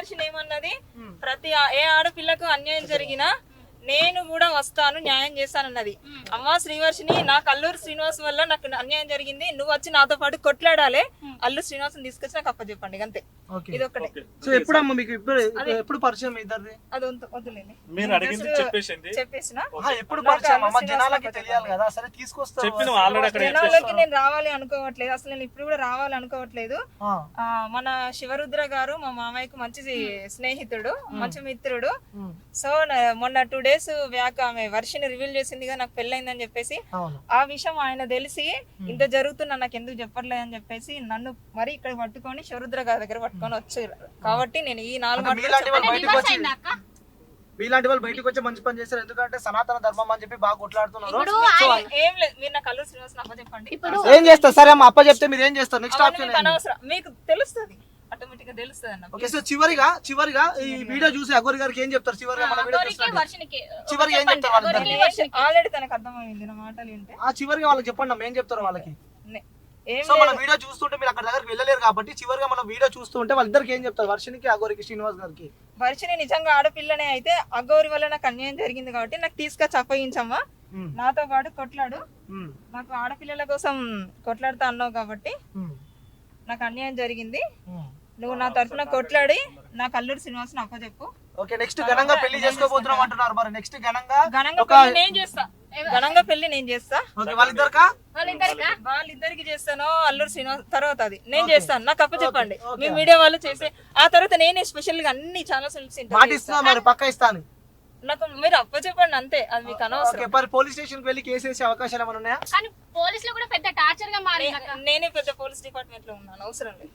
శ్రీవర్షిని ఏమన్నది, ప్రతి ఏ ఆడపిల్లకు అన్యాయం జరిగినా నేను కూడా వస్తాను, న్యాయం చేస్తానన్నది. అమ్మా శ్రీవర్షిని, నాకు అల్లూరు శ్రీనివాస్ వల్ల నాకు అన్యాయం జరిగింది, నువ్వు వచ్చి నాతో పాటు కొట్లాడాలి, అల్లూరు శ్రీనివాస్ తీసుకొచ్చి నాకు అప్పచెప్పండి అంతే. ఇది ఒకటే. సో ఎప్పుడమ్మా మీకు ఎప్పుడు పరిచయం ఇద్దరిది? అది వద్దులేండి, మీరు అడిగింది చెప్పేసిన. ఎప్పుడు పరిచయం అమ్మ, జనాలకి తెలియాలి కదా. సరే తీసుకొస్తా, జనాలకి నేను రావాలి అనుకోవట్లేదు, అసలు నేను ఇప్పుడు కూడా రావాలి అనుకోవట్లేదు. మన శివరుద్ర గారు మా మామయ్యకు మంచి స్నేహితుడు, మంచి మిత్రుడు. సో మొన్న 2 days బ్యాక్ ఆమె వర్షిని రివీల్ చేసిందిగా నాకు పెళ్ళైందని చెప్పేసి. ఆ విషయం ఆయన తెలిసి ఇంత జరుగుతున్నా నాకు ఎందుకు చెప్పట్లేదు అని చెప్పేసి నన్ను మరి ఇక్కడ పట్టుకొని శివరుద్ర గారి దగ్గర పట్టుకొని వచ్చారు. కాబట్టి నేను ఈ 4 మీలాంటి వాళ్ళు బయటకు వచ్చి మంచి పని చేస్తారు, ఎందుకంటే సనాతన ధర్మం అని చెప్పి బాగా కొట్లాడుతున్నారు. ఏం లేదు, మీరు నాకు అల్లూరు శ్రీనివాస్ అప్ప చెప్పండి. ఏం చేస్తారు? సరే అమ్మ, అప్ప చెప్తే మీరు ఏం చేస్తారు? నెక్స్ట్ ఆప్షన్ అనవసరం, మీకు తెలుస్తుంది, ఆటోమేటిక్ గా తెలుస్తుంది అన్న. ఓకే, సో చివరిగా ఈ వీడియో చూసి అగోరి గారికి ఏం చెప్తారు? చివరిగా మన వీడియో చివరిగా ఏం చెప్తారు వాళ్ళకి? ఆల్రెడీ తనకు అర్థమైంది నా మాటలు వింటే. చివరిగా వాళ్ళకి చెప్పండి అమ్మ, ఏం చెప్తారు వాళ్ళకి? సో మన వీడియో చూస్తుంటే మీరు అక్కడ దగ్గరికి వెళ్ళలేరు కాబట్టి చివరిగా మన వీడియో చూస్తుంటే వాళ్ళిద్దరికి ఏం చెప్తారు? వర్షినికి, అగోరికి, శ్రీనివాస్ గారికి. వర్షిని నిజంగా ఆడపిల్లనే అయితే అగోరి వల్ల నాకు అన్యాయం జరిగింది కాబట్టి నాకు తీసుకొచ్చి అప్పగించమ్మా, నాతో పాటు కొట్లాడు, నాకు ఆడపిల్లల కోసం కొట్లాడుతా అన్నావు కాబట్టి నాకు అన్యాయం జరిగింది, నువ్వు నా తరఫున కొట్లాడి నాకు అల్లూరు శ్రీనివాస్ అప్పచెప్పు. ఓకే, నెక్స్ట్ ఘనంగా పెళ్లి చేసుకోబోతున్నాం అంటున్నారు. మరి నెక్స్ట్ ఘనంగా నేను చేస్తా, ఘనంగా పెళ్లి నేను చేస్తా. వాళ్ళిద్దరికి చేస్తాను, అల్లూరు శ్రీనివాస్ తర్వాత అది నేను చేస్తాను, నాకు అప్పచెప్పండి. మీ మీడియా వాళ్ళు చేసే ఆ తర్వాత నేనే స్పెషల్ గా అన్ని ఛానల్స్ మరి పక్క ఇస్తాను, నాకు మీరు అప్పచెప్పండి అంతే, అది మీకు అనవసరం. పోలీస్ స్టేషన్ కి వెళ్ళి కేసు వేసే అవకాశాలు ఏమైనా ఉన్నాయా? పోలీసులు కూడా పెద్ద టార్చర్ గా మారి, నేనే పెద్ద పోలీస్ డిపార్ట్మెంట్ లో ఉన్నాను, అవసరం లేదు.